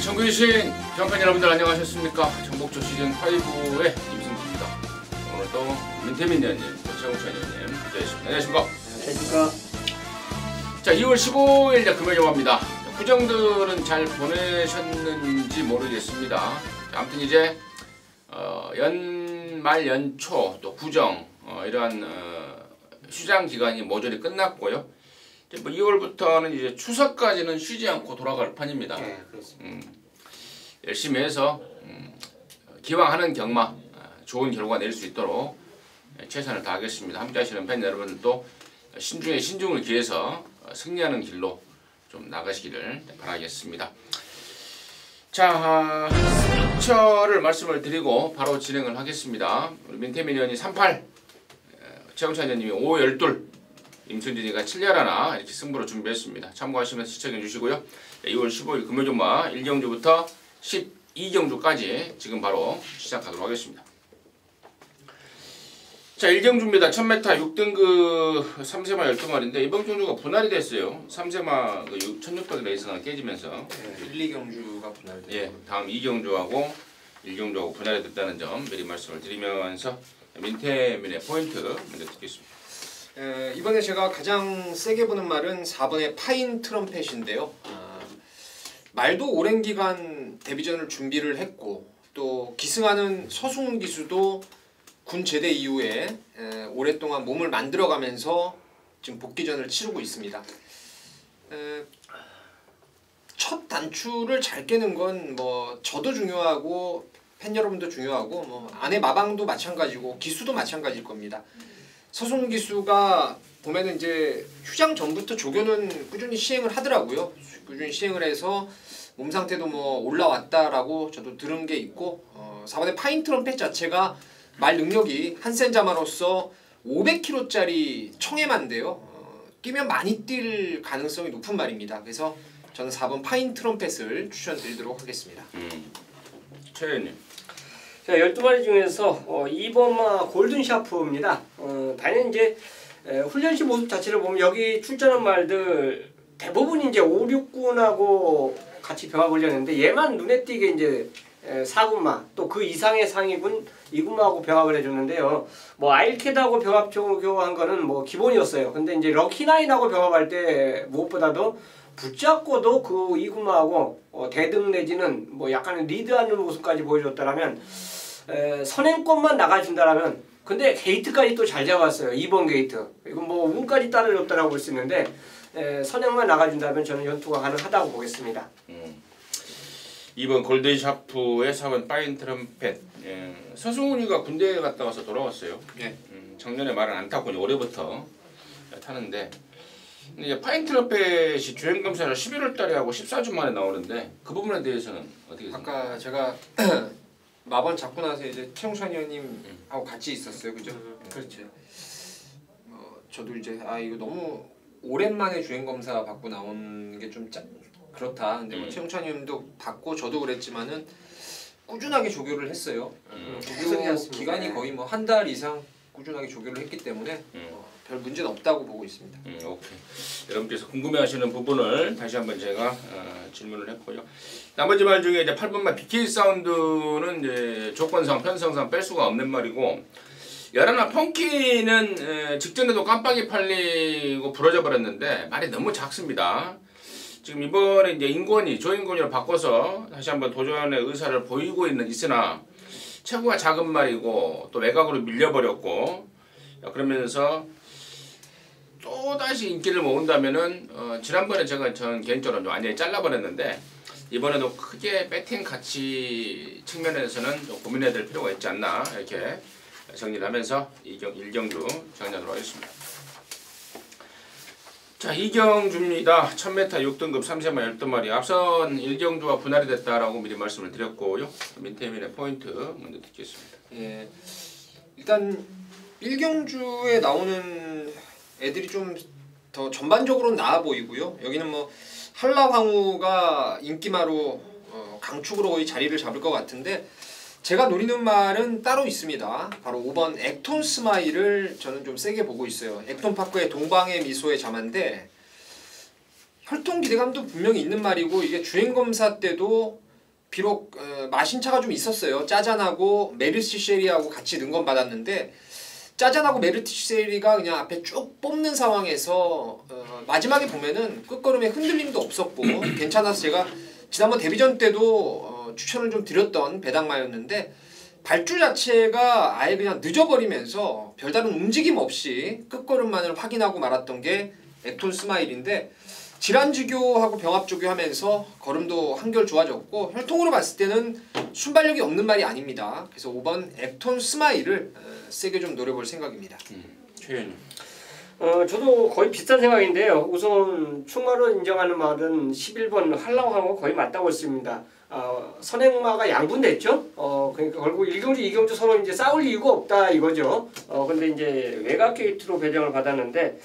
정규신 평판 여러분들 안녕하셨습니까? 정복조 시즌5의 임승기입니다. 오늘도 민태민 의원님, 최홍찬 의원님 함께하겠습니다. 안녕하십니까? 안녕하십니까? 자, 2월 15일 금요일 영화입니다. 구정들은 잘 보내셨는지 모르겠습니다. 아무튼 이제 연말 연초 또 구정 이러한 휴장 기간이 모조리 끝났고요. 이제 뭐 2월부터는 이제 추석까지는 쉬지 않고 돌아갈 판입니다. 네, 그렇습니다. 열심히 해서 기왕 하는 경마 좋은 결과 낼 수 있도록 최선을 다하겠습니다. 함께 하시는 팬 여러분들도 신중에 신중을 기해서 승리하는 길로 좀 나가시기를 바라겠습니다. 자, 승처를 말씀을 드리고 바로 진행을 하겠습니다. 우리 민태민 의원이 38, 최홍찬 의원님이 5, 12, 임순진이가 7열1 이렇게 승부로 준비했습니다. 참고하시면서 시청해 주시고요. 2월 15일 금요일전마 1경주부터 12경주까지 지금 바로 시작하도록 하겠습니다. 자, 1경주입니다. 1000m 6등급 3세마 12마리인데 이번 경주가 분할이 됐어요. 3세마 1600 레이스가 깨지면서 1, 2경주가 분할됐고 예, 다음 2경주하고 1경주하고 분할이 됐다는 점 미리 말씀을 드리면서 민태민의 포인트 먼저 듣겠습니다. 이번에 제가 가장 세게 보는 말은 4번의 파인 트럼펫인데요. 말도 오랜 기간 데뷔전을 준비를 했고 또 기승하는 서승훈 기수도 군 제대 이후에 오랫동안 몸을 만들어가면서 지금 복귀전을 치르고 있습니다. 첫 단추를 잘 깨는 건 뭐 저도 중요하고 팬 여러분도 중요하고 뭐 아내 마방도 마찬가지고 기수도 마찬가지일 겁니다. 서승훈 기수가 보면은 이제 휴장 전부터 조교는 꾸준히 시행을 하더라고요. 꾸준히 시행을 해서 몸 상태도 뭐 올라왔다라고 저도 들은 게 있고 4번의 파인 트럼펫 자체가 말 능력이 한센자마로서 500kg짜리 청해만인데요. 뛰면 많이 뛸 가능성이 높은 말입니다. 그래서 저는 4번 파인 트럼펫을 추천드리도록 하겠습니다. 최 의원님. 자, 12마리 중에서 2번마 골든샤프입니다. 단연 이제 훈련시 모습 자체를 보면 여기 출전한 말들 대부분 이제 5, 6군하고 같이 병합을 했는데 얘만 눈에 띄게 이제 4군마 또 그 이상의 상위군 2군마하고 병합을 해줬는데요. 뭐 아일캐드하고 병합 조교한 거는 뭐 기본이었어요. 근데 이제 럭키나인하고 병합할 때 무엇보다도 붙잡고도 그 2군마하고 대등 내지는 뭐 약간 리드하는 모습까지 보여줬다라면 선행권만 나가준다라면 근데 게이트까지 또 잘 잡았어요. 2번 게이트. 이건 뭐 운까지 따라줬다라고 볼 수 있는데 선행만 나가준다면 저는 연투가 가능하다고 보겠습니다. 2번 골든샤프의 4번 파인 트럼펫. 서승훈이가 군대 갔다 와서 돌아왔어요. 네. 작년에 말은 안 탔고 올해부터 타는데 이제 파인 트럼펫이 주행 검사를 11월 달에 하고 14주 만에 나오는데 그 부분에 대해서는 어떻게 생각하세요? 아까 제가 마번 잡고 나서 이제 최용찬 의원님하고 같이 있었어요, 그죠? 그렇죠. 저도 이제 이거 너무 오랜만에 주행 검사 받고 나온 게 좀 그렇다. 근데 뭐 최용찬 의원님도 받고 저도 그랬지만은 꾸준하게 조교를 했어요. 조교 기간이 거의 뭐 한 달 이상 꾸준하게 조교를 했기 때문에 별 문제는 없다고 보고 있습니다. 오케이. 여러분께서 궁금해하시는 부분을 다시 한번 제가 질문을 했고요. 나머지 말 중에 이제 8번말 BK 사운드는 이제 조건상 편성상 뺄 수가 없는 말이고 11 펑키는 직전에도 깜빡이 팔리고 부러져 버렸는데 말이 너무 작습니다. 지금 이번에 이제 인권이 조인권이로 바꿔서 다시 한번 도전의 의사를 보이고 있으나 체구가 작은 말이고 또 외곽으로 밀려버렸고 그러면서 또다시 인기를 모은다면은 지난번에 저는 개인적으로 좀 완전히 잘라버렸는데 이번에도 크게 배팅 가치 측면에서는 좀 고민해야 될 필요가 있지 않나 이렇게 정리를 하면서 1경주 정리하도록 하겠습니다. 자, 2경주입니다. 1000m 6등급 3세마 12마리 앞선 1경주와 분할이 됐다라고 미리 말씀을 드렸고요. 민태민의 포인트 먼저 듣겠습니다. 예, 일단 1경주에 나오는 애들이 좀 더 전반적으로 나아 보이고요. 여기는 뭐 한라황우가 인기마로 강축으로 거의 자리를 잡을 것 같은데 제가 노리는 말은 따로 있습니다. 바로 5번 액톤 스마일을 저는 좀 세게 보고 있어요. 액톤파크의 동방의 미소의 자만데 혈통 기대감도 분명히 있는 말이고 이게 주행검사 때도 비록 마신 차가 좀 있었어요. 짜잔하고 메르시 쉐리하고 같이 능건 받았는데 짜잔하고 메르시 쉐리가 그냥 앞에 쭉 뽑는 상황에서 마지막에 보면은 끝걸음에 흔들림도 없었고 괜찮아서 제가 지난번 데뷔전 때도 추천을 좀 드렸던 배당마였는데 발주 자체가 아예 그냥 늦어버리면서 별다른 움직임 없이 끝걸음만을 확인하고 말았던 게 액톤 스마일인데 질환주교하고 병합조교하면서 걸음도 한결 좋아졌고 혈통으로 봤을 때는 순발력이 없는 말이 아닙니다. 그래서 5번 액톤 스마일을 세게 좀 노려볼 생각입니다. 최현님. 저도 거의 비슷한 생각인데요. 우선 충마로 인정하는 말은 11번 한라왕하고 거의 맞다고 했습니다. 선행마가 양분됐죠. 그러니까 결국 1경주, 2경주 서로 이제 싸울 이유가 없다 이거죠. 근데 이제 외곽 게이트로 배정을 받았는데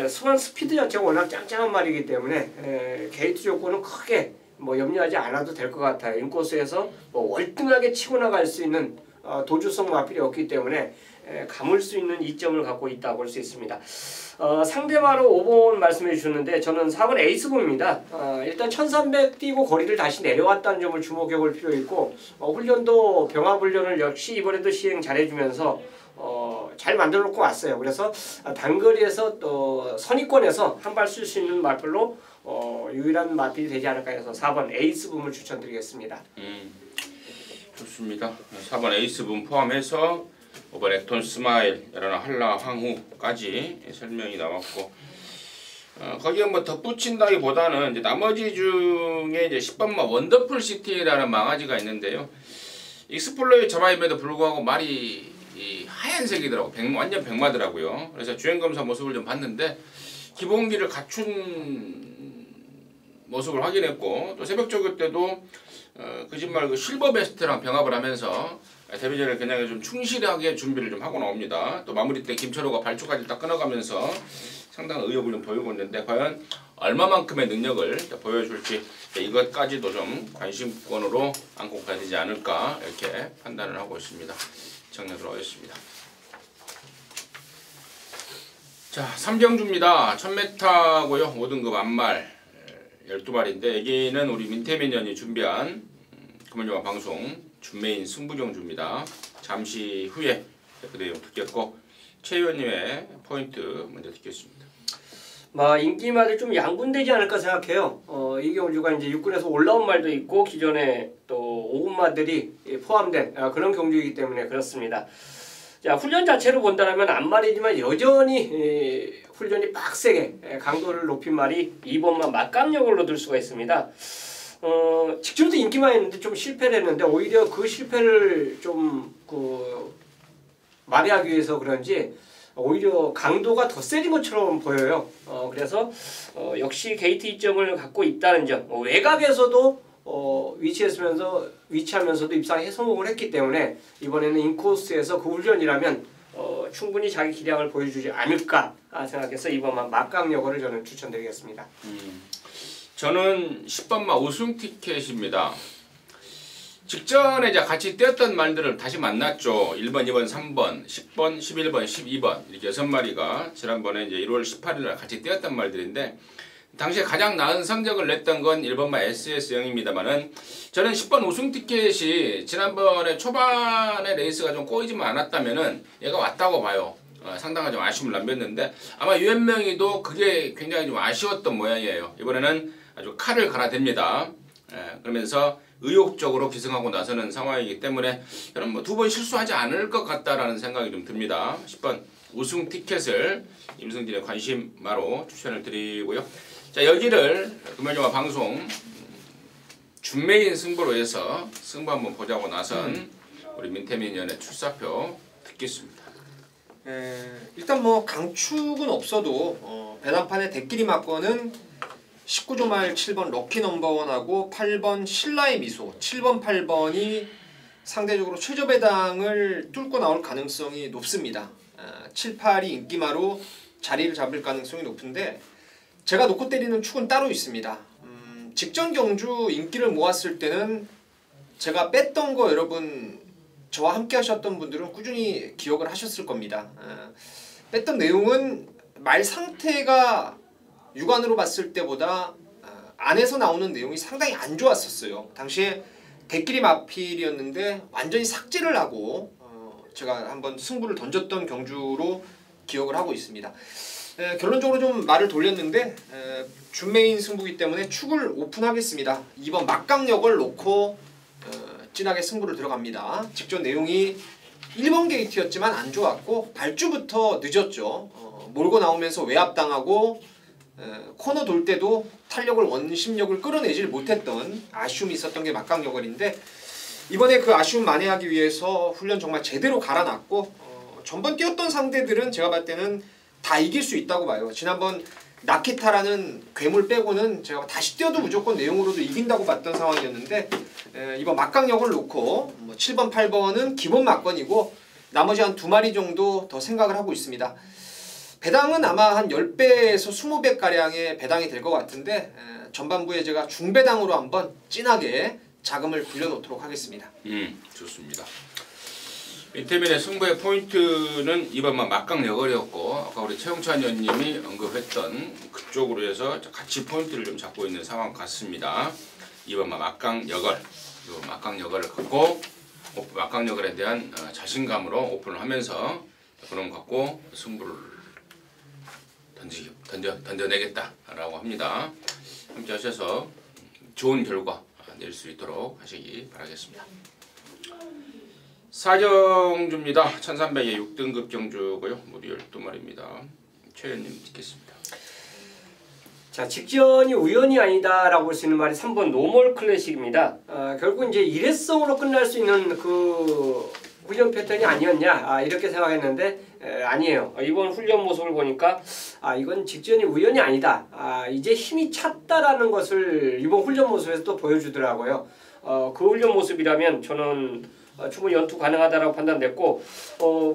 수완 스피드 자체가 워낙 짱짱한 말이기 때문에 게이트 조건은 크게 뭐 염려하지 않아도 될 것 같아요. 인코스에서 뭐 월등하게 치고 나갈 수 있는 도주성 마필이 없기 때문에 감을 수 있는 이점을 갖고 있다고 볼 수 있습니다. 상대마로 5번 말씀해 주셨는데 저는 4번 에이스봉입니다. 일단 1300 뛰고 거리를 다시 내려왔다는 점을 주목해 볼 필요 있고 훈련도 병합훈련을 역시 이번에도 시행 잘해주면서 잘 만들어 놓고 왔어요. 그래서 단거리에서 또 선입권에서 한 발 쓸 수 있는 말별로 유일한 마필이 되지 않을까 해서 4번 에이스붐을 추천드리겠습니다. 좋습니다. 4번 에이스붐 포함해서 5번 액톤 스마일, 여러나 한라 황후까지 설명이 나왔고 거기에 뭐 덧붙인다기보다는 이제 나머지 중에 이제 10번마 원더풀 시티라는 망아지가 있는데요. 익스플로이 저마임에도 불구하고 말이 하얀색이더라고. 완전 백마더라고요. 그래서 주행검사 모습을 좀 봤는데 기본기를 갖춘 모습을 확인했고 또 새벽조교 때도 거짓말 그 실버 베스트랑 병합을 하면서 데뷔전에 그냥 좀 충실하게 준비를 좀 하고 나옵니다. 또 마무리 때 김철호가 발초까지 딱 끊어가면서 상당한 의욕을 좀 보이고 있는데 과연 얼마만큼의 능력을 보여줄지 이것까지도 좀 관심권으로 안고 가야 되지 않을까 이렇게 판단을 하고 있습니다. 정리하도록 하겠습니다. 자, 3경주입니다. 1000m고요. 5등급 안말 12마리인데 여기는 우리 민태민연이 준비한 금요일화 방송 준메인 승부경주입니다. 잠시 후에 그 내용 듣겠고 최 의원님의 포인트 먼저 듣겠습니다. 인기말이 좀 양분되지 않을까 생각해요. 이 경주가 이제 육군에서 올라온 말도 있고 기존에 또 5군마들이 포함된 그런 경주이기 때문에 그렇습니다. 자, 훈련 자체로 본다면 안말이지만 여전히 훈련이 빡세게 강도를 높인 말이 2번만 막강력을 얻을 수가 있습니다. 직전도 인기만 했는데 좀 실패를 했는데 오히려 그 실패를 좀 만회하기 위해서 그런지 오히려 강도가 더 세진 것처럼 보여요. 그래서 역시 게이트 이점을 갖고 있다는 점. 외곽에서도 위치하면서도 입상해 성공을 했기 때문에 이번에는 인코스에서 그 훈련이라면 충분히 자기 기량을 보여주지 않을까 생각해서 이번만 막강력어를 저는 추천드리겠습니다. 저는 10번마 우승 티켓입니다. 직전에 이제 같이 뛰었던 말들을 다시 만났죠. 1번, 2번, 3번, 10번, 11번, 12번 이렇게 6마리가 지난번에 이제 1월 18일 날 같이 뛰었던 말들인데 당시에 가장 나은 성적을 냈던 건 1번마 SS영입니다만은 저는 10번 우승 티켓이 지난번에 초반에 레이스가 좀 꼬이지만 않았다면은 얘가 왔다고 봐요. 상당한 좀 아쉬움을 남겼는데 아마 유현명이도 그게 굉장히 좀 아쉬웠던 모양이에요. 이번에는 아주 칼을 갈아댑니다. 그러면서 의욕적으로 기승하고 나서는 상황이기 때문에 저는 뭐 2번 실수하지 않을 것 같다라는 생각이 좀 듭니다. 10번 우승 티켓을 임승진의 관심마로 추천을 드리고요. 자, 여기를 금요일화 방송 준메인 승부로 해서 승부 한번 보자고 나선 우리 민태민 의원의 출사표 듣겠습니다. 일단 뭐 강축은 없어도 배당판에 대끼리 맞거는 19조 말 7번 럭키 넘버원하고 8번 신라의 미소 7번 8번이 상대적으로 최저 배당을 뚫고 나올 가능성이 높습니다. 7, 8이 인기마로 자리를 잡을 가능성이 높은데 제가 놓고 때리는 축은 따로 있습니다. 직전 경주 인기를 모았을 때는 제가 뺐던 거 여러분 저와 함께 하셨던 분들은 꾸준히 기억을 하셨을 겁니다. 뺐던 내용은 말 상태가 육안으로 봤을 때보다 안에서 나오는 내용이 상당히 안 좋았었어요. 당시에 대끼리 마필이었는데 완전히 삭제를 하고 제가 한번 승부를 던졌던 경주로 기억을 하고 있습니다. 결론적으로 좀 말을 돌렸는데 준메인 승부이기 때문에 축을 오픈하겠습니다. 2번 막강력을 놓고 진하게 승부를 들어갑니다. 직전 내용이 1번 게이트였지만 안 좋았고 발주부터 늦었죠. 몰고 나오면서 외압당하고 코너 돌 때도 탄력을 원심력을 끌어내질 못했던 아쉬움이 있었던 게 막강력을인데 이번에 그 아쉬움 만회하기 위해서 훈련 정말 제대로 갈아놨고 전번 뛰었던 상대들은 제가 봤을 때는 다 이길 수 있다고 봐요. 지난번 나키타라는 괴물 빼고는 제가 다시 뛰어도 무조건 내용으로도 이긴다고 봤던 상황이었는데 이번 막강력을 놓고 7번, 8번은 기본 막건이고 나머지 한 2마리 정도 더 생각을 하고 있습니다. 배당은 아마 한 10배에서 20배가량의 배당이 될 것 같은데 전반부에 제가 중배당으로 한번 진하게 자금을 불려놓도록 하겠습니다. 좋습니다. 민태민의 승부의 포인트는 이번만 막강여걸이었고 아까 우리 최용찬 의원님이 언급했던 그쪽으로 해서 같이 포인트를 좀 잡고 있는 상황 같습니다. 이번만 막강여걸, 막강여걸을 갖고 막강여걸에 대한 자신감으로 오픈을 하면서 그런 것 갖고 승부를 던져내겠다라고 합니다. 함께 하셔서 좋은 결과 낼 수 있도록 하시기 바라겠습니다. 사경주입니다. 1300의 6등급 경주고요. 무려 12마리입니다. 최 의원님 듣겠습니다. 자, 직전이 우연이 아니다라고 볼 수 있는 말이 3번 노멀 클래식입니다. 결국 이제 일회성으로 끝날 수 있는 그 훈련 패턴이 아니었냐 이렇게 생각했는데 아니에요. 이번 훈련 모습을 보니까 이건 직전이 우연이 아니다. 이제 힘이 찼다라는 것을 이번 훈련 모습에서 또 보여주더라고요. 그 훈련 모습이라면 저는 충분히 연투 가능하다라고 판단됐고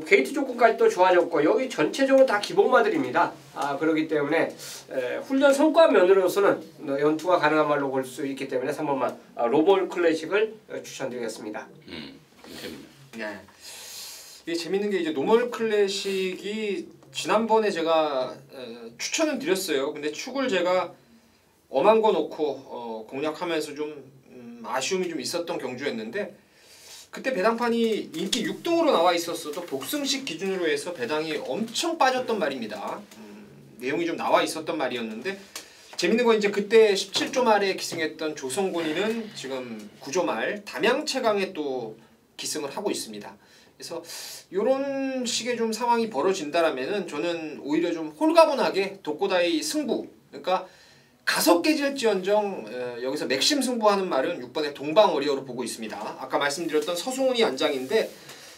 게이트 조건까지 또 좋아졌고 여기 전체적으로 다 기복마들입니다. 그렇기 때문에 훈련 성과 면으로서는 연투가 가능한 말로 볼 수 있기 때문에 3번만 로볼 클래식을 추천드리겠습니다. 네. 이게 재밌는 게 이제 노멀 클래식이 지난번에 제가 추천을 드렸어요. 근데 축을 제가 엄한 거 놓고 공략하면서 좀 아쉬움이 좀 있었던 경주였는데 그때 배당판이 인기 6등으로 나와 있었어도 복승식 기준으로 해서 배당이 엄청 빠졌던 말입니다. 내용이 좀 나와 있었던 말이었는데 재밌는 건 이제 그때 17조 말에 기승했던 조성곤이는 지금 9조 말 담양채강에 또 기승을 하고 있습니다. 그래서 이런 식의 좀 상황이 벌어진다라면은 저는 오히려 좀 홀가분하게 독고다이 승부, 그러니까 가서 깨질지언정 여기서 맥심 승부하는 말은 6번의 동방워리어로 보고 있습니다. 아까 말씀드렸던 서승훈이 안장인데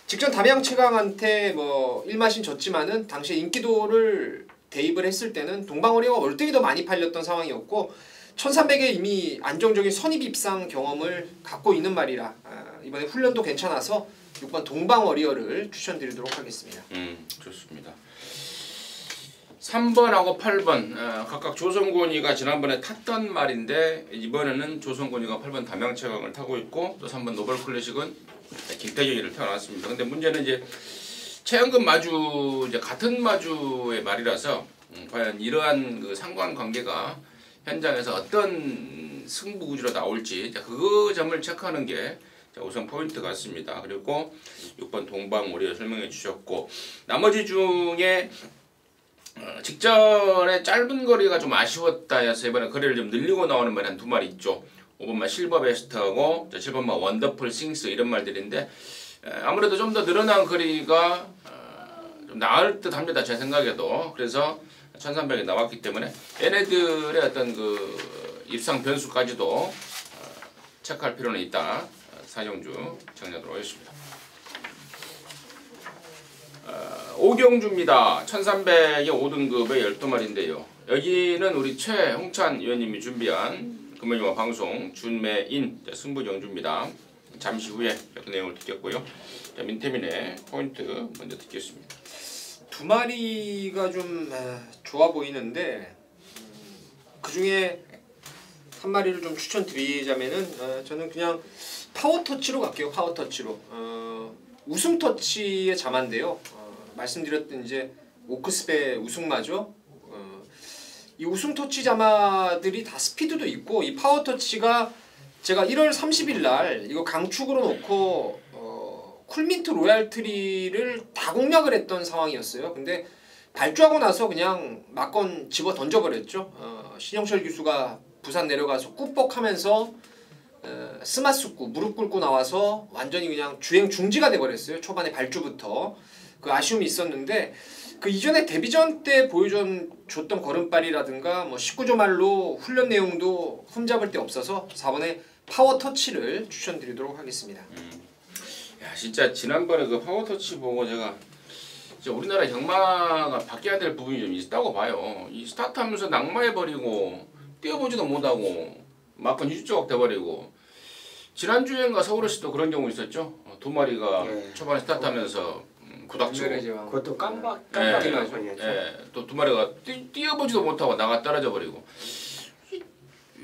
직전 담양채강한테 뭐 1마신 졌지만은 당시에 인기도를 대입을 했을 때는 동방워리어가 월등히 더 많이 팔렸던 상황이었고 1300에 이미 안정적인 선입 입상 경험을 갖고 있는 말이라 이번에 훈련도 괜찮아서 6번 동방워리어를 추천드리도록 하겠습니다. 좋습니다. 3번하고 8번 각각 조성곤이가 지난번에 탔던 말인데 이번에는 조성곤이가 8번 담양채강을 타고 있고 또 3번 노벌 클래식은 김태경이를 태어났습니다. 근데 문제는 이제 최연금 마주 이제 같은 마주의 말이라서 과연 이러한 그 상관관계가 현장에서 어떤 승부 구조로 나올지 그 점을 체크하는 게 우선 포인트 같습니다. 그리고 6번 동방오리어 설명해 주셨고 나머지 중에 직전에 짧은 거리가 좀 아쉬웠다 해서 이번에 거리를 좀 늘리고 나오는 말이 한 2마리 있죠. 5번만 실버 베스트하고 7번만 원더풀 싱스 이런 말들인데 아무래도 좀 더 늘어난 거리가 좀 나을 듯 합니다. 제 생각에도. 그래서 1300이 나왔기 때문에 얘네들의 어떤 그 입상 변수까지도 체크할 필요는 있다. 사경주 정리하도록 하겠습니다. 오경주입니다. 1300의 5등급의 12마리인데요. 여기는 우리 최홍찬 의원님이 준비한 금요일과 방송 준매인 승부 경주입니다. 잠시 후에 몇 내용을 듣겠고요. 자, 민태민의 포인트 먼저 듣겠습니다. 2마리가 좀 좋아 보이는데 그 중에 한 마리를 좀 추천드리자면은 저는 그냥 파워터치로 갈게요. 파워터치로 우승터치의 자만데요. 말씀드렸던 이제 오크스배 우승마죠. 이 우승 터치 자마들이 다 스피드도 있고 이 파워 터치가 제가 1월 30일 날 이거 강축으로 놓고 쿨민트 로얄 트리를 다 공략을 했던 상황이었어요. 근데 발주하고 나서 그냥 막건 집어 던져버렸죠. 신영철 기수가 부산 내려가서 꾸뻑하면서 스마스쿠 무릎 꿇고 나와서 완전히 그냥 주행 중지가 돼버렸어요. 초반에 발주부터 그 아쉬움이 있었는데 그 이전에 데뷔전 때 보여줬던 걸음발이라든가 뭐 19조 말로 훈련 내용도 흠잡을 데 없어서 4번에 파워 터치를 추천드리도록 하겠습니다. 야 진짜 지난번에 그 파워 터치 보고 제가 진짜 우리나라 경마가 바뀌어야 될 부분이 좀 있다고 봐요. 이 스타트하면서 낙마해버리고 뛰어보지도 못하고 막건 휴지조각 돼버리고 지난주엔가 서울에서도 그런 경우 있었죠. 두 마리가 초반에 스타트하면서 구닥치고 그것도 깜빡이 나죠. 또 두 마리가 뛰어보지도 못하고 나가 떨어져 버리고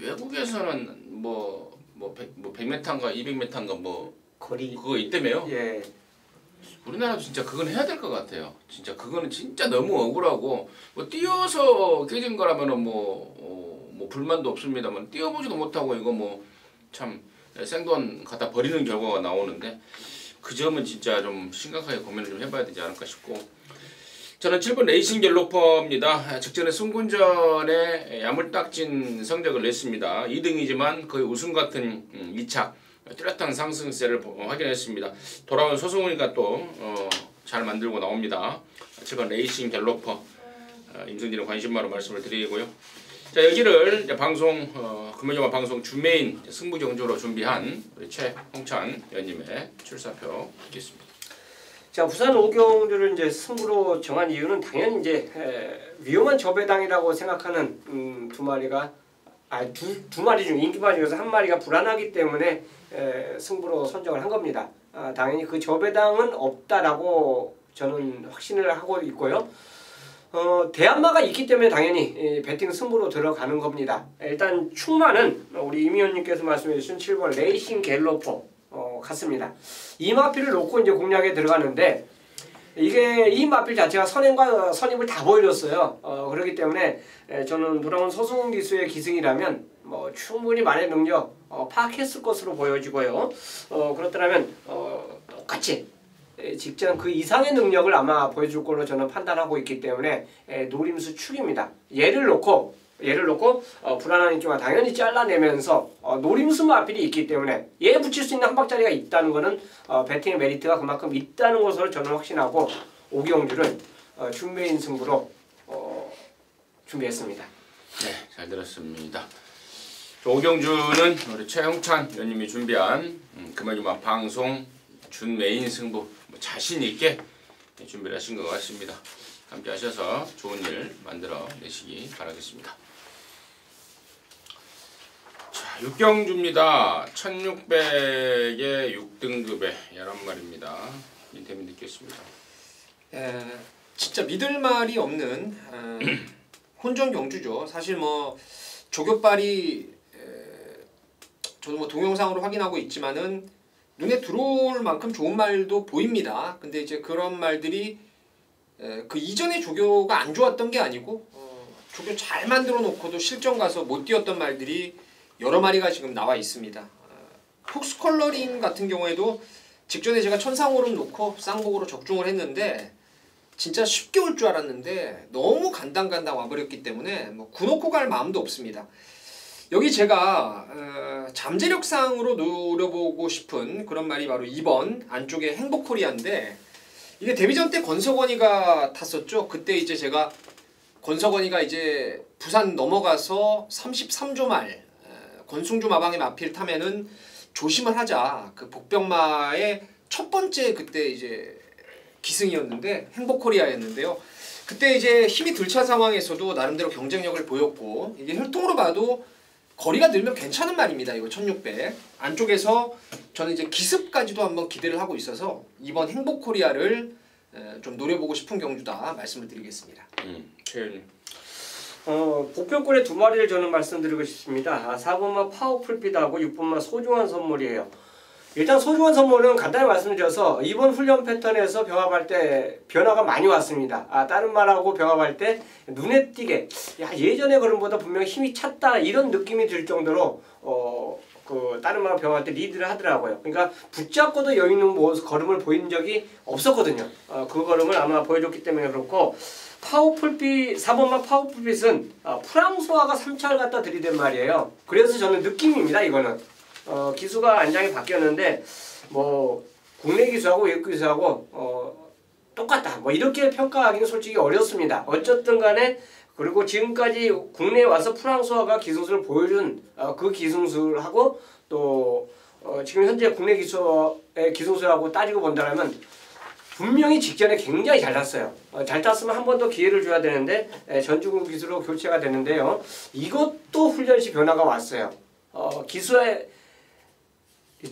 외국에서는 뭐 100m인가 200m인가 뭐 거리 그거 있다며요. 예. 우리나라도 진짜 그건 해야 될 것 같아요. 진짜 그거는 진짜 너무 억울하고 뭐 뛰어서 깨진 거라면은 뭐 불만도 없습니다만 뛰어보지도 못하고 이거 뭐 참 생돈 갖다 버리는 결과가 나오는데 그 점은 진짜 좀 심각하게 고민을 좀 해봐야 되지 않을까 싶고 저는 7번 레이싱 갤로퍼입니다. 직전에 승군전에 야물딱진 성적을 냈습니다. 2등이지만 거의 우승 같은 2차 뚜렷한 상승세를 확인했습니다. 돌아온 소승훈이가 또 잘 만들고 나옵니다. 7번 레이싱 갤로퍼 임승진의 관심마로 말씀을 드리고요. 자 여기를 이제 방송 금요일만 방송 주메인 승부 경주로 준비한 우리 최홍찬 위원님의 출사표 듣겠습니다. 자 부산 오경주를 이제 승부로 정한 이유는 당연히 이제 위험한 저배당이라고 생각하는 두 마리가 두 마리 중 인기마 중에서 한 마리가 불안하기 때문에 승부로 선정을 한 겁니다. 당연히 그 저배당은 없다라고 저는 확신을 하고 있고요. 대한마가 있기 때문에 당연히 배팅 승부로 들어가는 겁니다. 일단 충마는 우리 임 의원님께서 말씀해 주신 7번 레이싱 갤로퍼 같습니다. 이 마필을 놓고 이제 공략에 들어가는데 이게 이 마필 자체가 선행과 선입을 다 보여줬어요. 그렇기 때문에 저는 돌아온 소승훈 기수의 기승이라면 뭐 충분히 만의 능력 파악했을 것으로 보여지고요. 그렇다면 똑같이 직전 그 이상의 능력을 아마 보여줄 걸로 저는 판단하고 있기 때문에 노림수 축입니다. 예를 놓고 불안한 인기와 당연히 잘라내면서 노림수 마필이 있기 때문에 얘 붙일 수 있는 한 박자리가 있다는 것은 배팅의 메리트가 그만큼 있다는 것으로 저는 확신하고 오경주를 준메인 승부로 준비했습니다. 네, 잘 들었습니다. 오경주는 우리 최홍찬 위원님이 준비한 금요일만 방송 준메인 승부 자신 있게 준비를 하신 것 같습니다. 함께 하셔서 좋은 일 만들어 내시기 바라겠습니다. 자, 6경주입니다. 1600에 6등급의 11마리입니다. 인터뷰 듣겠습니다. 진짜 믿을 말이 없는 혼전 경주죠. 사실 뭐 조교빨이 저도 뭐 동영상으로 확인하고 있지만은 눈에 들어올 만큼 좋은 말도 보입니다. 근데 이제 그런 말들이 그 이전에 조교가 안 좋았던 게 아니고 조교 잘 만들어 놓고도 실전 가서 못 뛰었던 말들이 여러 마리가 지금 나와 있습니다. 폭스 컬러링 같은 경우에도 직전에 제가 천상오름 놓고 쌍복으로 적중을 했는데 진짜 쉽게 올 줄 알았는데 너무 간당간당 와버렸기 때문에 뭐 구놓고 갈 마음도 없습니다. 여기 제가 잠재력상으로 노려보고 싶은 그런 말이 바로 2번 안쪽에 행복코리아인데 이게 데뷔전 때 권석원이가 탔었죠. 그때 이제 제가 권석원이가 이제 부산 넘어가서 33조 말 권승주 마방의 마필 타면은 조심을 하자. 그 복병마의 첫 번째 그때 이제 기승이었는데 행복코리아였는데요. 그때 이제 힘이 들찬 상황에서도 나름대로 경쟁력을 보였고 이게 혈통으로 봐도 거리가 늘면 괜찮은 말입니다. 이거 1600 안쪽에서 저는 이제 기습까지도 한번 기대를 하고 있어서 이번 행복코리아를 좀 노려보고 싶은 경주다 말씀을 드리겠습니다. 최현님. 복병권의 두 마리를 저는 말씀드리고 싶습니다. 4번마 파워풀빛하고 6번마 소중한 선물이에요. 일단 소중한 선물은 간단히 말씀드려서 이번 훈련 패턴에서 병합할 때 변화가 많이 왔습니다. 다른 말하고 병합할 때 눈에 띄게 야 예전에 그런보다 분명히 힘이 찼다 이런 느낌이 들 정도로 다른 말하고 병합할 때 리드를 하더라고요. 그러니까 붙잡고도 여유 있는 걸음을 보인 적이 없었거든요. 그 걸음을 아마 보여줬기 때문에 그렇고 파워풀빛 4번마 파워풀빛은 프랑소아가 3차를 갖다 들이댄 말이에요. 그래서 저는 느낌입니다. 이거는. 기수가 안장이 바뀌었는데 뭐 국내 기수하고 외국 기수하고 똑같다 뭐 이렇게 평가하기는 솔직히 어렵습니다. 어쨌든 간에 그리고 지금까지 국내에 와서 프랑스화가 기승술을 보여준 그 기승술하고 또 지금 현재 국내 기수의 기승술하고 따지고 본다면 분명히 직전에 굉장히 잘 탔어요. 잘 탔으면 한 번 더 기회를 줘야 되는데 전주군 기수로 교체가 되는데요. 이것도 훈련 시 변화가 왔어요. 기수의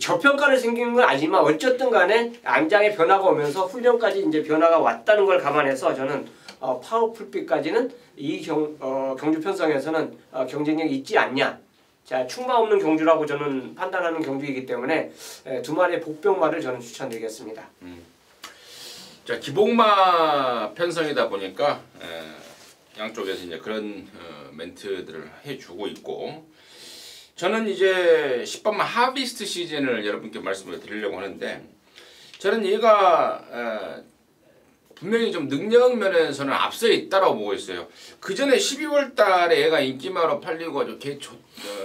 저평가를 생기는 건 아니지만 어쨌든 간에 안장에 변화가 오면서 훈련까지 이제 변화가 왔다는 걸 감안해서 저는 파워풀빛까지는 이 경주 편성에서는 경쟁력이 있지 않냐. 자, 충마 없는 경주라고 저는 판단하는 경주이기 때문에 두 마리의 복병마를 저는 추천드리겠습니다. 자, 기복마 편성이다 보니까 양쪽에서 이제 그런 멘트들을 해주고 있고. 저는 이제 10번마 하비스트 시즌을 여러분께 말씀을 드리려고 하는데 저는 얘가 분명히 좀 능력 면에서는 앞서 있다라고 보고 있어요. 그 전에 12월 달에 얘가 인기마로 팔리고 아주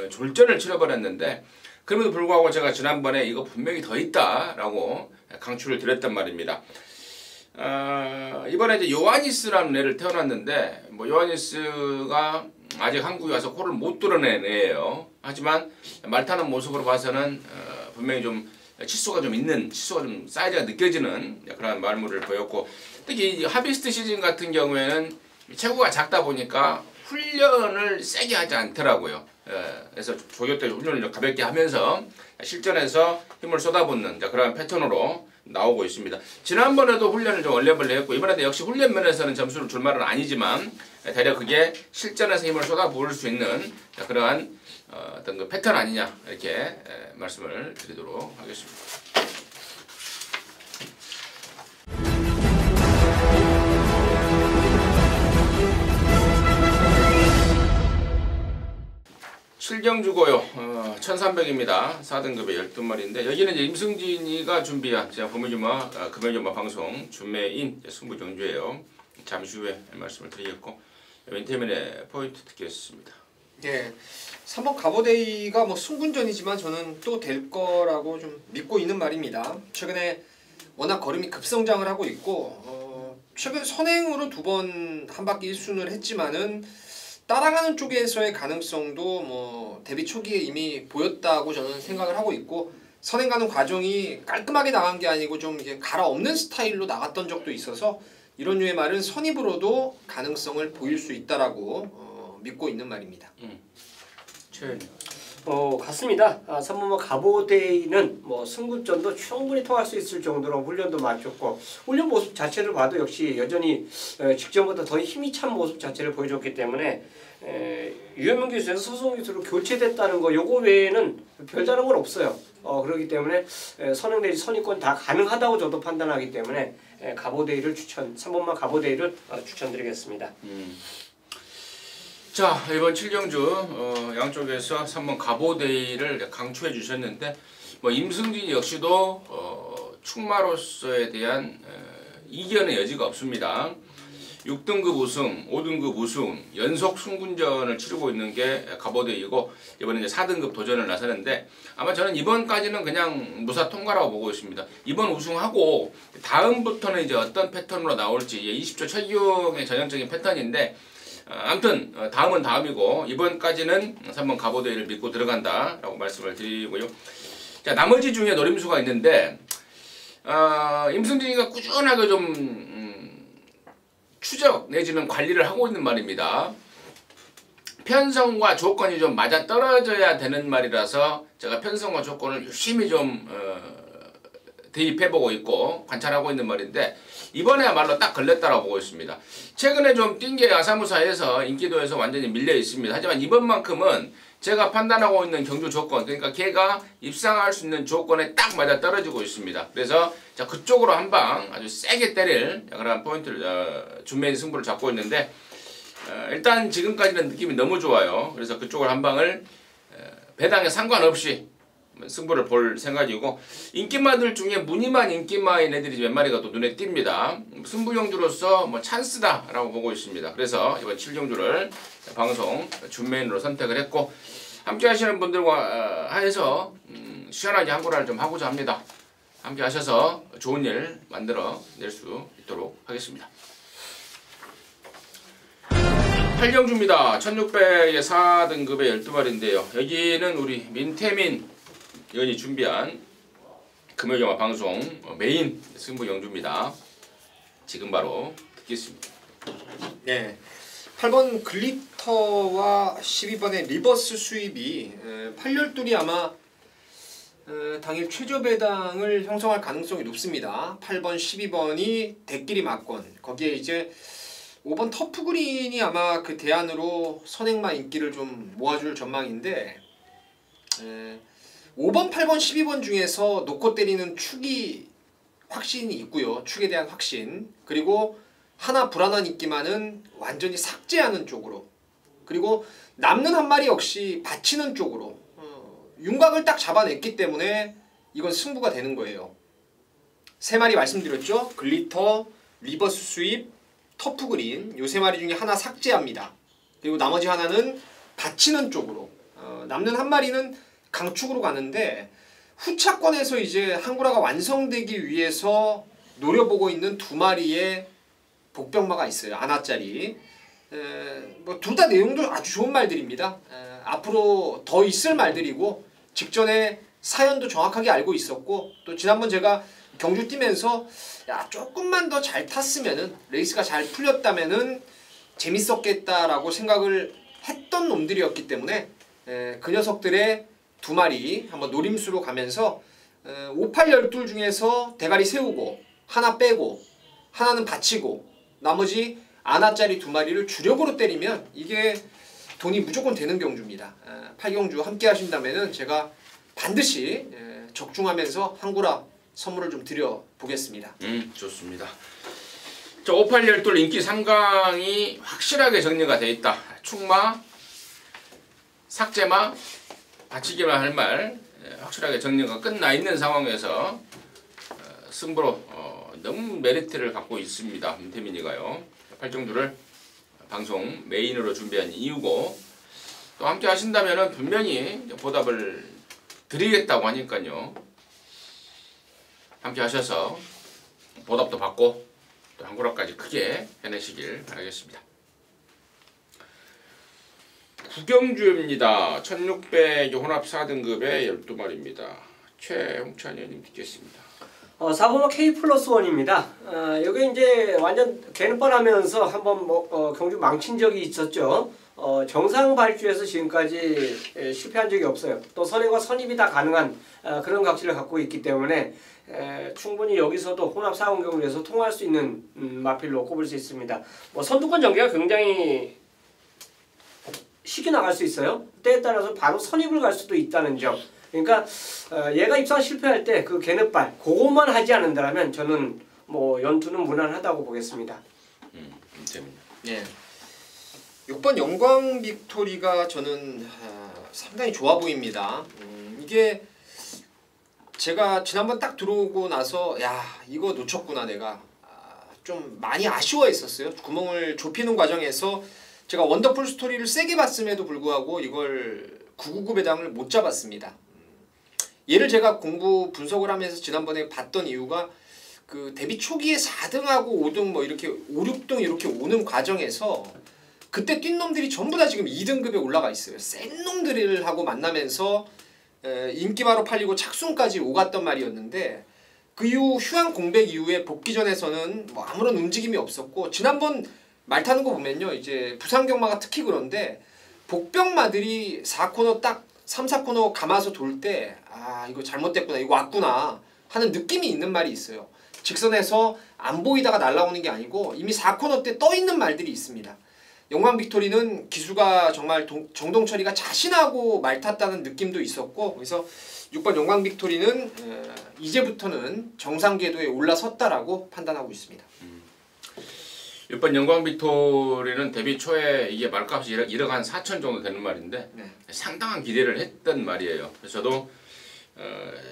졸전을 치러버렸는데 그럼에도 불구하고 제가 지난번에 이거 분명히 더 있다라고 강추를 드렸단 말입니다. 이번에 이제 요하니스라는 애를 태어났는데 뭐 요하니스가 아직 한국에 와서 코를 못 뚫어낸 애예요. 하지만 말 타는 모습으로 봐서는 분명히 좀 치수가 좀 있는, 치수가 좀 사이즈가 느껴지는 그런 말물을 보였고 특히 이 하비스트 시즌 같은 경우에는 체구가 작다 보니까 훈련을 세게 하지 않더라고요. 그래서 조교 때 훈련을 가볍게 하면서 실전에서 힘을 쏟아붓는 그런 패턴으로 나오고 있습니다. 지난번에도 훈련을 좀 얼레벌레 했고 이번에도 역시 훈련 면에서는 점수를 줄 말은 아니지만 대략 그게 실전에서 힘을 쏟아부을 수 있는 그러한 어떤 그 패턴 아니냐 이렇게 말씀을 드리도록 하겠습니다. 실경주고요. 1300입니다. 4등급의 12마리인데 여기는 이제 임승진이가 준비한 제가 금요일마 방송 준매인 승부경주예요. 잠시 후에 말씀을 드리겠고 윈테민의 포인트 듣겠습니다. 예, 3번 가보데이가 뭐 승군전이지만 저는 또 될 거라고 좀 믿고 있는 말입니다. 최근에 워낙 걸음이 급성장을 하고 있고 최근 선행으로 2번 한 바퀴 1순을 했지만은 따라가는 쪽에서의 가능성도 뭐 데뷔 초기에 이미 보였다고 저는 생각을 하고 있고 선행 가는 과정이 깔끔하게 나간 게 아니고 좀 이게 갈아엎는 스타일로 나갔던 적도 있어서 이런 류의 말은 선입으로도 가능성을 보일 수 있다라고 믿고 있는 말입니다. 같습니다. 3번마 가보데이는 뭐 승부전도 충분히 통할 수 있을 정도로 훈련도 마쳤고 훈련 모습 자체를 봐도 역시 여전히 직전보다 더 힘이 찬 모습 자체를 보여줬기 때문에 유현명 기수에서 서승훈 기수로 교체됐다는 거 요거 외에는 별다른 건 없어요. 그렇기 때문에 선행 내지 선입권 다 가능하다고 저도 판단하기 때문에 가보데이를 3번마 가보데이를 추천드리겠습니다. 자, 이번 7경주 양쪽에서 3번 가보데이를 강추해 주셨는데 뭐 임승진 역시도 충마로서에 대한 이견의 여지가 없습니다. 6등급 우승, 5등급 우승, 연속 승군전을 치르고 있는 게 가보데이고 이번에 이제 4등급 도전을 나서는데 아마 저는 이번까지는 그냥 무사 통과라고 보고 있습니다. 이번 우승하고 다음부터는 이제 어떤 패턴으로 나올지 20초 착용의 전형적인 패턴인데 아무튼 다음은 다음이고 이번까지는 3번 가보데이를 믿고 들어간다 라고 말씀을 드리고요. 자, 나머지 중에 노림수가 있는데 임승진이가 꾸준하게 좀 추적 내지는 관리를 하고 있는 말입니다. 편성과 조건이 좀 맞아떨어져야 되는 말이라서 제가 편성과 조건을 열심히 좀 대입해보고 있고 관찰하고 있는 말인데 이번에야말로 딱 걸렸다라고 보고 있습니다. 최근에 좀 뛴 게 아사무사에서 인기도에서 완전히 밀려 있습니다. 하지만 이번만큼은 제가 판단하고 있는 경주 조건, 그러니까 걔가 입상할 수 있는 조건에 딱 맞아 떨어지고 있습니다. 그래서 자 그쪽으로 한 방 아주 세게 때릴 그런 포인트를 준메인 승부를 잡고 있는데 일단 지금까지는 느낌이 너무 좋아요. 그래서 그쪽을 한 방을 배당에 상관없이 승부를 볼 생각이고, 인기마들 중에 무늬만 인기마인 애들이 몇 마리가 또 눈에 띕니다. 승부경주로서 뭐 찬스다라고 보고 있습니다. 그래서 이번 7경주를 방송 준메인으로 선택을 했고, 함께 하시는 분들과 해서 시원하게 한구라를 좀 하고자 합니다. 함께 하셔서 좋은 일 만들어 낼 수 있도록 하겠습니다. 8경주입니다. 1600의 4등급의 12마리인데요. 여기는 우리 민태민 의원이 준비한 금요일영화 방송 메인 승부 경주입니다. 지금 바로 듣겠습니다. 네, 8번 글리터와 12번의 리버스 수입이 8열둘이 아마 당일 최저 배당을 형성할 가능성이 높습니다. 8번, 12번이 대끼리 맞건, 거기에 이제 5번 터프그린이 아마 그 대안으로 선행마 인기를 좀 모아줄 전망인데, 5번, 8번, 12번 중에서 놓고 때리는 축이 확신이 있고요. 축에 대한 확신. 그리고 하나 불안한 인기만은 완전히 삭제하는 쪽으로. 그리고 남는 한 마리 역시 받치는 쪽으로. 윤곽을 딱 잡아냈기 때문에 이건 승부가 되는 거예요. 세 마리 말씀드렸죠. 글리터, 리버스 수입, 터프그린. 요 세 마리 중에 하나 삭제합니다. 그리고 나머지 하나는 받치는 쪽으로. 남는 한 마리는 강축으로 가는데, 후차권에서 이제 한구라가 완성되기 위해서 노려보고 있는 두 마리의 복병마가 있어요. 아나짜리. 뭐 둘 다 내용도 아주 좋은 말들입니다. 앞으로 더 있을 말들이고, 직전에 사연도 정확하게 알고 있었고, 또 지난번 제가 경주 뛰면서 야 조금만 더 잘 탔으면은, 레이스가 잘 풀렸다면은 재밌었겠다라고 생각을 했던 놈들이었기 때문에 그 녀석들의 두 마리 한번 노림수로 가면서 5, 8, 12 중에서 대가리 세우고 하나 빼고 하나는 받치고 나머지 아나짜리 두 마리를 주력으로 때리면 이게 돈이 무조건 되는 경주입니다. 8경주 함께 하신다면은 제가 반드시 적중하면서 한구라 선물을 좀 드려보겠습니다. 좋습니다. 자, 5, 8, 12 인기 3강이 확실하게 정리가 돼 있다. 축마, 삭제마, 받치기만 할 말 확실하게 정리가 끝나 있는 상황에서 승부로 너무 메리트를 갖고 있습니다. 민태민이가요. 8경주를 방송 메인으로 준비한 이유고, 또 함께 하신다면 분명히 보답을 드리겠다고 하니까요. 함께 하셔서 보답도 받고 또 한구라까지 크게 해내시길 바라겠습니다. 9경주입니다. 1600 혼합 4등급의 12마리입니다. 최홍찬 의원님 듣겠습니다. 4번은 K+1입니다. 여기 이제 완전 개는뻔하면서 한번 경주 망친 적이 있었죠. 정상 발주에서 지금까지 실패한 적이 없어요. 또 선행과 선입이 다 가능한 그런 각질을 갖고 있기 때문에 충분히 여기서도 혼합 4번 경주에서 통할 수 있는 마필로 꼽을 수 있습니다. 뭐 선두권 전개가 굉장히 쉽게 나갈 수 있어요. 때에 따라서 바로 선입을 갈 수도 있다는 점. 그러니까 얘가 입상 실패할 때 그 개는발 그것만 하지 않는다면 저는 뭐 연투는 무난하다고 보겠습니다. 재밌네. 예. 6번 영광 빅토리가 저는 상당히 좋아 보입니다. 이게 제가 지난번 딱 들어오고 나서 야 이거 놓쳤구나 내가 좀 많이 아쉬워했었어요. 구멍을 좁히는 과정에서 제가 원더풀 스토리를 세게 봤음에도 불구하고 이걸 999 배당을 못 잡았습니다. 얘를 제가 공부 분석을 하면서 지난번에 봤던 이유가 그 데뷔 초기에 4등하고 5등 뭐 이렇게 5, 6등 이렇게 오는 과정에서 그때 뛴 놈들이 전부 다 지금 2등급에 올라가 있어요. 센 놈들하고 만나면서 인기마로 팔리고 착순까지 오갔던 말이었는데, 그 이후 휴양 공백 이후에 복귀전에서는 뭐 아무런 움직임이 없었고, 지난번 말 타는 거 보면요 이제 부산 경마가 특히 그런데 복병마들이 4코너 딱 3, 4코너 감아서 돌 때 아 이거 잘못됐구나 이거 왔구나 하는 느낌이 있는 말이 있어요. 직선에서 안 보이다가 날아오는 게 아니고 이미 4코너 때 떠 있는 말들이 있습니다. 영광 빅토리는 기수가 정말 정동철이가 자신하고 말 탔다는 느낌도 있었고, 그래서 6번 영광 빅토리는 이제부터는 정상 궤도에 올라섰다라고 판단하고 있습니다. 6번 영광 빅토리는 데뷔 초에 이게 말값이 1억 한 4천 정도 되는 말인데 네. 상당한 기대를 했던 말이에요. 그래서 저도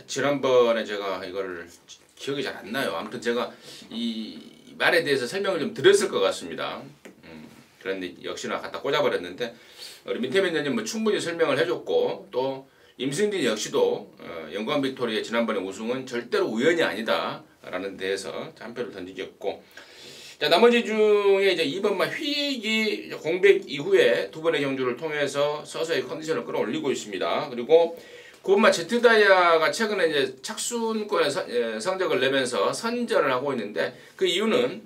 지난번에 제가 이거를 기억이 잘 안 나요. 아무튼 제가 이 말에 대해서 설명을 좀 드렸을 것 같습니다. 그런데 역시나 갖다 꽂아버렸는데 우리 민태민 의원님 뭐 충분히 설명을 해줬고, 또 임승진 역시도 영광 빅토리의 지난번에 우승은 절대로 우연이 아니다라는 데에서 한 표를 던지겠고, 자, 나머지 중에 이제 2번만 휘익이 공백 이후에 두 번의 경주를 통해서 서서히 컨디션을 끌어올리고 있습니다. 그리고 9번만 제트다이아가 최근에 이제 착순권에 성적을 내면서 선전을 하고 있는데, 그 이유는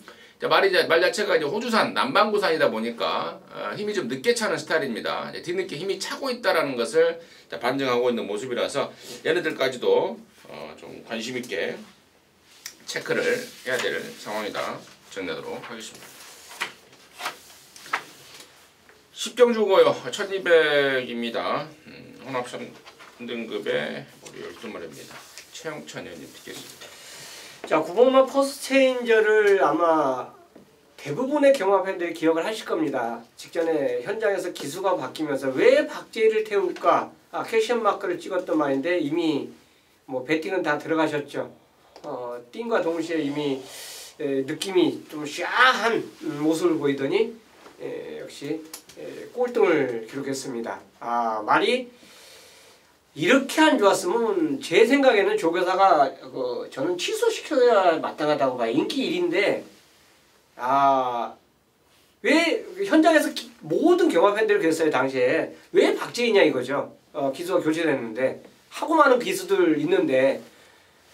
말 자체가 이제 호주산 남반구산이다 보니까 힘이 좀 늦게 차는 스타일입니다. 뒤늦게 힘이 차고 있다라는 것을 반증하고 있는 모습이라서 얘네들까지도 좀 관심 있게 체크를 해야 될 상황이다 정리하도록 하겠습니다. 10경주고요. 1200입니다. 혼합 3등급의 우리 12마리입니다. 최영천 의원님 듣겠습니다. 자, 9번마 퍼스트 체인저를 아마 대부분의 경마 팬들이 기억을 하실 겁니다. 직전에 현장에서 기수가 바뀌면서 왜 박재희를 태울까? 캐시언 마크를 찍었던 말인데 이미 뭐 배팅은 다 들어가셨죠. 띵과 동시에 이미 느낌이 좀 샤한 모습을 보이더니 역시 꼴등을 기록했습니다. 말이 이렇게 안 좋았으면 제 생각에는 조교사가 저는 취소시켜야 마땅하다고 봐요. 인기 1인데 왜 현장에서 모든 경마 팬들이 그랬어요. 당시에 왜 박재희냐 이거죠. 기수가 교체됐는데 하고 많은 기수들 있는데,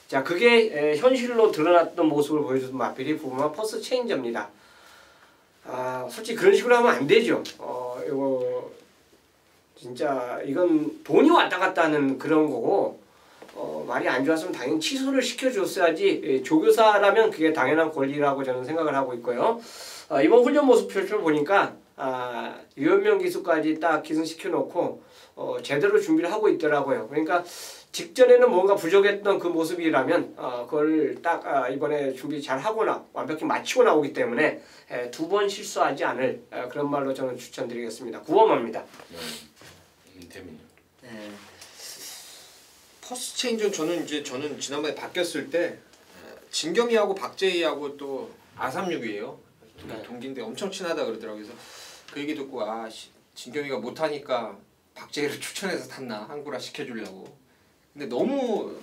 자, 그게 현실로 드러났던 모습을 보여주던 마필이 부마 퍼스트 체인저입니다. 솔직히 그런 식으로 하면 안 되죠. 이거 진짜 이건 돈이 왔다 갔다 하는 그런 거고, 말이 안 좋았으면 당연히 취소를 시켜줬어야지. 조교사라면 그게 당연한 권리라고 저는 생각을 하고 있고요. 이번 훈련 모습 표를 보니까 유현명 기수까지 딱 기승시켜놓고 제대로 준비를 하고 있더라고요. 그러니까 직전에는 뭔가 부족했던 그 모습이라면 그걸 딱 이번에 준비 잘 하거나 완벽히 마치고 나오기 때문에 두 번 실수하지 않을 그런 말로 저는 추천드리겠습니다. 9번마입니다. 네. 퍼스트 체인저는 저는 지난번에 바뀌었을 때 진겸이하고 박재희하고 또 R36이에요. 동기인데 엄청 친하다 그러더라고요. 그래서 그 얘기 듣고 진겸이가 못하니까 박재희를 추천해서 탔나, 한구라 시켜주려고. 근데 너무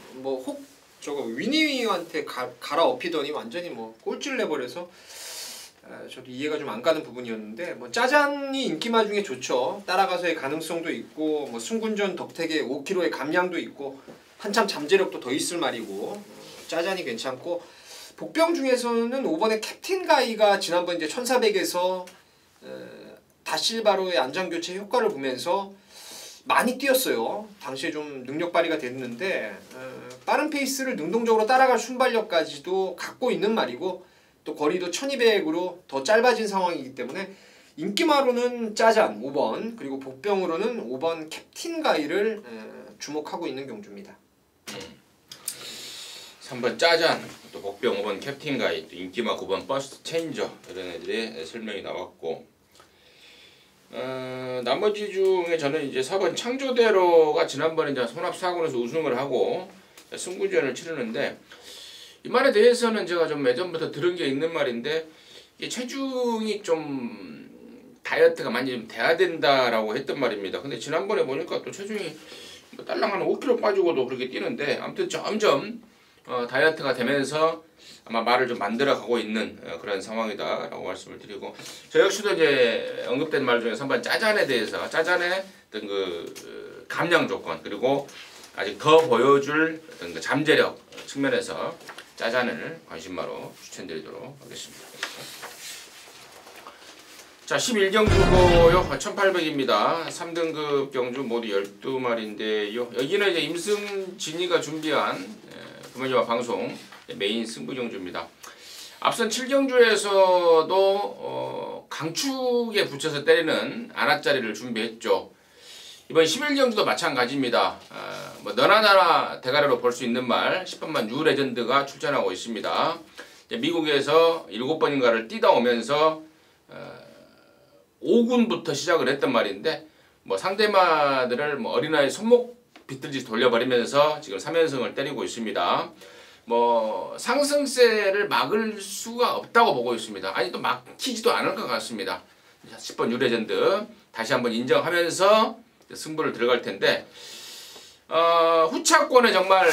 저거 위니한테 갈아엎히더니 완전히 꼴찌를 내버려서 저도 이해가 좀 안 가는 부분이었는데, 짜잔이 인기마 중에 좋죠. 따라가서의 가능성도 있고, 승군전 덕택의 5kg의 감량도 있고, 한참 잠재력도 더 있을 말이고, 짜잔이 괜찮고, 복병 중에서는 5번의 캡틴 가이가 지난번 이제 1400에서 다실바로의 안장교체 효과를 보면서 많이 뛰었어요. 당시에 좀 능력 발휘가 됐는데 빠른 페이스를 능동적으로 따라갈 순발력까지도 갖고 있는 말이고, 또 거리도 1200으로 더 짧아진 상황이기 때문에 인기마로는 짜잔 5번, 그리고 복병으로는 5번 캡틴 가이를 주목하고 있는 경주입니다. 3번 짜잔, 또 복병 5번 캡틴 가이, 또 인기마 9번 퍼스트 체인저, 이런 애들의 설명이 나왔고, 나머지 중에 저는 이제 4번 창조대로가 지난번에 이제 혼합 4군에서 우승을 하고 승부전을 치르는데, 이 말에 대해서는 제가 좀 예전부터 들은 게 있는 말인데, 이 체중이 좀 다이어트가 많이 좀 돼야 된다라고 했던 말입니다. 근데 지난번에 보니까 또 체중이 딸랑 한 5kg 빠지고도 그렇게 뛰는데, 아무튼 점점 다이어트가 되면서 아마 말을 좀 만들어 가고 있는 그런 상황이다라고 말씀을 드리고, 저 역시도 이제 언급된 말 중에 3번 짜잔에 대해서, 짜잔의 어떤 그 감량 조건, 그리고 아직 더 보여줄 어떤 그 잠재력 측면에서 짜잔을 관심마로 추천드리도록 하겠습니다. 자, 11경주고요. 1800입니다. 3등급 경주 모두 12마리인데요. 여기는 이제 임승진이가 준비한 금요일화 방송 메인 승부경주입니다. 앞선 7경주에서도 강축에 붙여서 때리는 안압자리를 준비했죠. 이번 11경주도 마찬가지입니다. 뭐 너나 나나 대가리로 볼 수 있는 말 10번만 뉴레전드가 출전하고 있습니다. 미국에서 7번인가를 뛰다 오면서 5군부터 시작을 했단 말인데 뭐 상대마들을 뭐 어린아이 손목 비틀듯이 돌려버리면서 지금 3연승을 때리고 있습니다. 뭐 상승세를 막을 수가 없다고 보고 있습니다. 아니 또 막히지도 않을 것 같습니다. 10번 뉴레전드 다시 한번 인정하면서 승부를 들어갈 텐데 후차권에 정말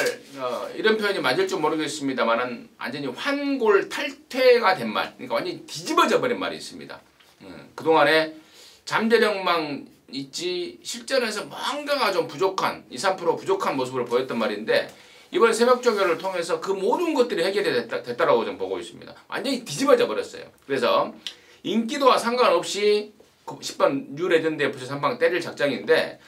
이런 표현이 맞을 줄 모르겠습니다만은 완전히 환골 탈퇴가 된 말, 그러니까 완전히 뒤집어져 버린 말이 있습니다. 그동안에 잠재력만 있지 실전에서 뭔가가 좀 부족한 2~3% 부족한 모습을 보였단 말인데 이번 새벽조교를 통해서 그 모든 것들이 해결이 됐다라고 좀 보고 있습니다. 완전히 뒤집어져 버렸어요. 그래서 인기도와 상관없이 10번 뉴레전드에 붙여서 한 방 때릴 작정인데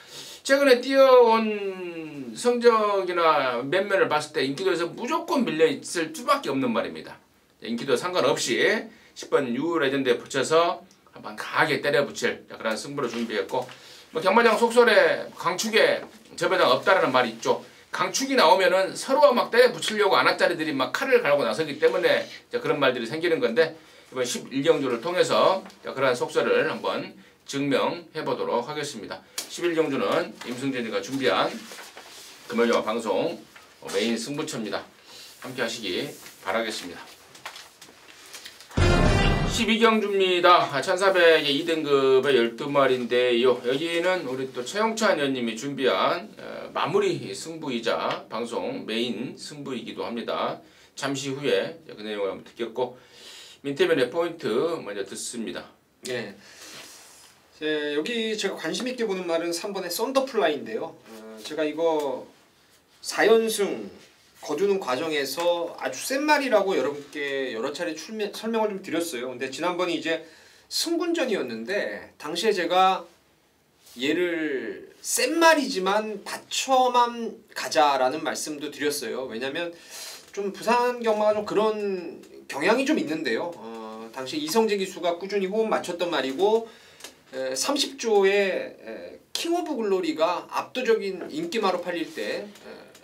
최근에 뛰어온 성적이나 면면을 봤을 때 인기도에서 무조건 밀려있을 수밖에 없는 말입니다. 인기도 상관없이 10번 뉴레전드에 붙여서 한번 강하게 때려붙일 그런 승부를 준비했고 뭐 경마장 속설에 강축에 저배당 없다라는 말이 있죠. 강축이 나오면은 서로가 막 때려붙이려고 안압자리들이 막 칼을 갈고 나서기 때문에 그런 말들이 생기는 건데 이번 11경주를 통해서 그러한 속설을 한번 증명해 보도록 하겠습니다. 11경주는 임승진이가 준비한 금요일영화 방송 메인 승부처입니다. 함께 하시기 바라겠습니다. 12경주입니다. 1400의 2등급의 12마리인데요. 여기는 우리 또 최영찬 의원님이 준비한 마무리 승부이자 방송 메인 승부이기도 합니다. 잠시 후에 그 내용을 한번 듣겠고 민태면의 포인트 먼저 듣습니다. 네. 여기 제가 관심 있게 보는 말은 3번의 썬더플라이인데요. 제가 이거 4연승 거두는 과정에서 아주 센 말이라고 여러분께 여러 차례 설명을 좀 드렸어요. 근데 지난번이 이제 승군전이었는데 당시에 제가 얘를 센 말이지만 받쳐만 가자라는 말씀도 드렸어요. 왜냐면 좀 부산 경마가 좀 그런 경향이 좀 있는데요. 당시 이성재 기수가 꾸준히 호흡 맞췄던 말이고 30조의 킹 오브 글로리가 압도적인 인기마로 팔릴 때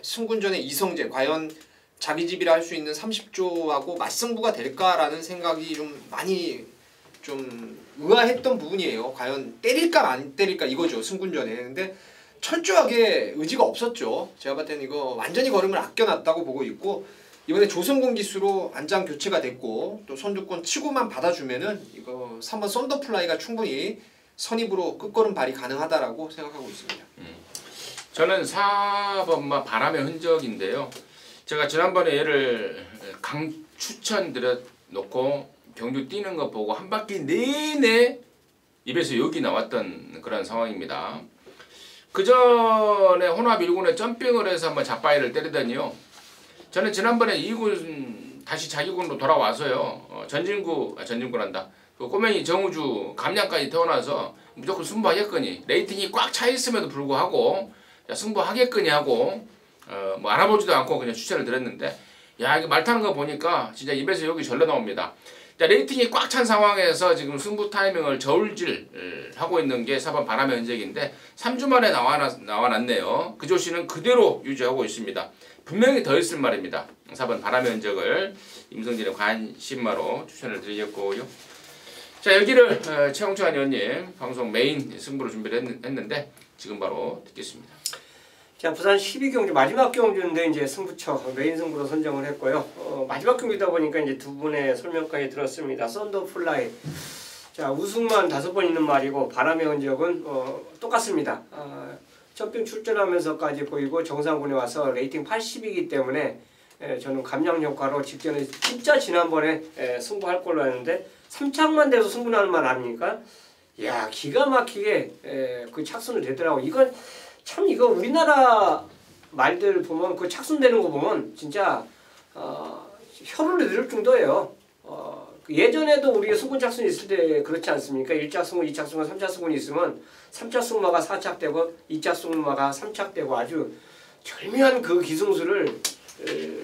승군전의 이성재 과연 자기 집이라 할 수 있는 30조하고 맞승부가 될까라는 생각이 좀 많이 좀 의아했던 부분이에요. 과연 때릴까 안 때릴까 이거죠 승군전에. 근데 철저하게 의지가 없었죠. 제가 봤을 때는 이거 완전히 걸음을 아껴놨다고 보고 있고 이번에 조성군 기수로 안장 교체가 됐고 또 선두권 치고만 받아주면은 이거 3번 썬더플라이가 충분히 선입으로 끝걸음 발휘 가능하다라고 생각하고 있습니다. 저는 4번마 바람의 흔적인데요. 제가 지난번에 얘를 강 추천드려 놓고 경주 뛰는 거 보고 한 바퀴 내내 입에서 욕이 나왔던 그런 상황입니다. 그 전에 혼합 1군에 점핑을 해서 한번 잡바이를 때리더니요. 저는 지난번에 2군 다시 자기군으로 돌아와서요. 전진구란다. 그 꼬맹이 정우주 감량까지 태어나서 무조건 승부하겠거니 레이팅이 꽉 차 있음에도 불구하고 승부하겠거니 하고 뭐 알아보지도 않고 그냥 추천을 드렸는데 야 이거 말 타는 거 보니까 진짜 입에서 욕이 절로 나옵니다. 자, 레이팅이 꽉 찬 상황에서 지금 승부 타이밍을 저울질 하고 있는 게 4번 바람의 흔적인데 3주 만에 나와놨네요. 그 조씨는 그대로 유지하고 있습니다. 분명히 더 있을 말입니다. 4번 바람의 흔적을 임성진의 관심마로 추천을 드리겠고요. 자, 여기를 최홍찬 의원님 방송 메인 승부로 준비를 했는데 지금 바로 듣겠습니다. 자, 부산 12경주 마지막 경주인데 이제 승부처 메인 승부로 선정을 했고요. 마지막 경주다 보니까 이제 두 분의 설명까지 들었습니다. 썬더플라이. 자, 우승만 5번 있는 말이고 바람의 흔적은 똑같습니다. 점핑 출전하면서까지 보이고 정상군에 와서 레이팅 80이기 때문에 저는 감량 효과로 직전에 진짜 지난번에 승부할 걸로 했는데 3착만 돼서 승부나는 말 아닙니까? 야, 기가 막히게 그 착순을 되더라고. 이건 참 이거 우리나라 말들 보면 그 착순되는 거 보면 진짜 혀를 내릴 정도예요. 예전에도 우리가 승군 착순이 있을 때 그렇지 않습니까? 1차 승군, 2차 승군, 3차 승군이 있으면 3차 승마가 4착되고 2차 승마가 3착되고 아주 절묘한 그 기승수를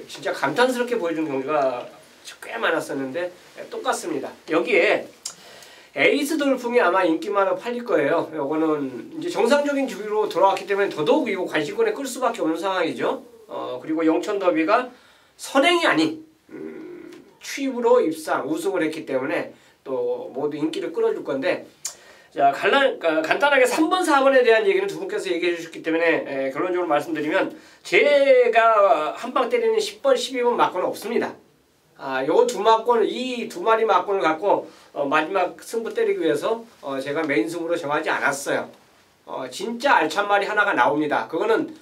진짜 감탄스럽게 보여준 경기가 꽤 많았었는데 똑같습니다. 여기에 에이스 돌풍이 아마 인기만으로 팔릴 거예요. 요거는 이제 정상적인 주기로 돌아왔기 때문에 더더욱 이거 관심권에 끌 수밖에 없는 상황이죠. 그리고 영천 더비가 선행이 아닌 추입으로 입상 우승을 했기 때문에 또 모두 인기를 끌어줄 건데, 자 간단하게 3번 4번에 대한 얘기는 두 분께서 얘기해 주셨기 때문에 결론적으로 말씀드리면 제가 한방 때리는 10번 12번 막고는 없습니다. 요 두 막권, 이 두 마리 막권을 갖고 마지막 승부 때리기 위해서 제가 메인 승부로 정하지 않았어요. 진짜 알찬 말이 하나가 나옵니다. 그거는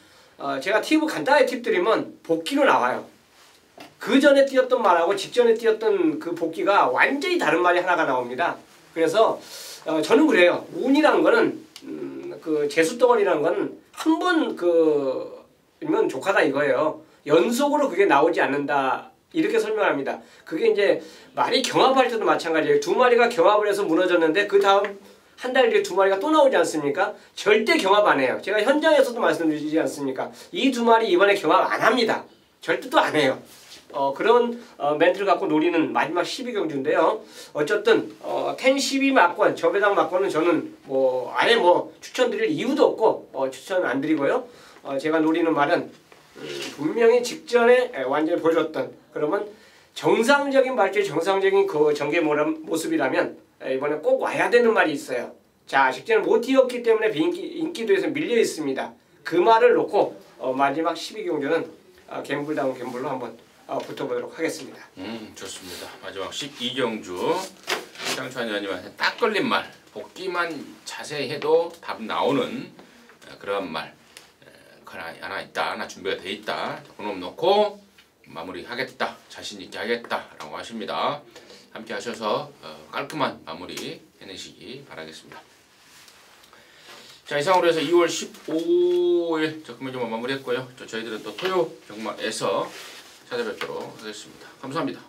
제가 간단하게 팁 드리면 복귀로 나와요. 그 전에 뛰었던 말하고 직전에 뛰었던 그 복귀가 완전히 다른 말이 하나가 나옵니다. 그래서 저는 그래요. 운이라는 거는 그 재수덩어리라는 거는 한 번 그면 족하다 이거예요. 연속으로 그게 나오지 않는다. 이렇게 설명합니다. 그게 이제 말이 경합할 때도 마찬가지예요. 두 마리가 경합을 해서 무너졌는데 그 다음 한 달 뒤에 두 마리가 또 나오지 않습니까? 절대 경합 안 해요. 제가 현장에서도 말씀드리지 않습니까? 이 두 마리 이번에 경합 안 합니다. 절대 또 안 해요. 그런 멘트를 갖고 노리는 마지막 12경주인데요. 어쨌든 10, 12 막권, 저배당 막권은 저는 아예 추천드릴 이유도 없고 추천 안 드리고요. 제가 노리는 말은 분명히 직전에 완전히 보여줬던, 그러면 정상적인 발질, 정상적인 그 전개 모습이라면 이번에 꼭 와야 되는 말이 있어요. 자, 직전에 못 뛰었기 때문에 인기도에서 밀려 있습니다. 그 말을 놓고 마지막 12경주는 갬블다운 갬블로 한번 붙어보도록 하겠습니다. 좋습니다. 마지막 12경주 장찬 의원님한테 딱 걸린 말, 복귀만 자세히 해도 답 나오는 그런 말 하나 있다. 나 준비가 돼 있다. 그놈 놓고 마무리하겠다. 자신 있게 하겠다라고 하십니다. 함께 하셔서 깔끔한 마무리 해내시기 바라겠습니다. 자, 이상으로 해서 2월 15일 금요일 마무리했고요. 저희들은 또 토요 경마에서 찾아뵙도록 하겠습니다. 감사합니다.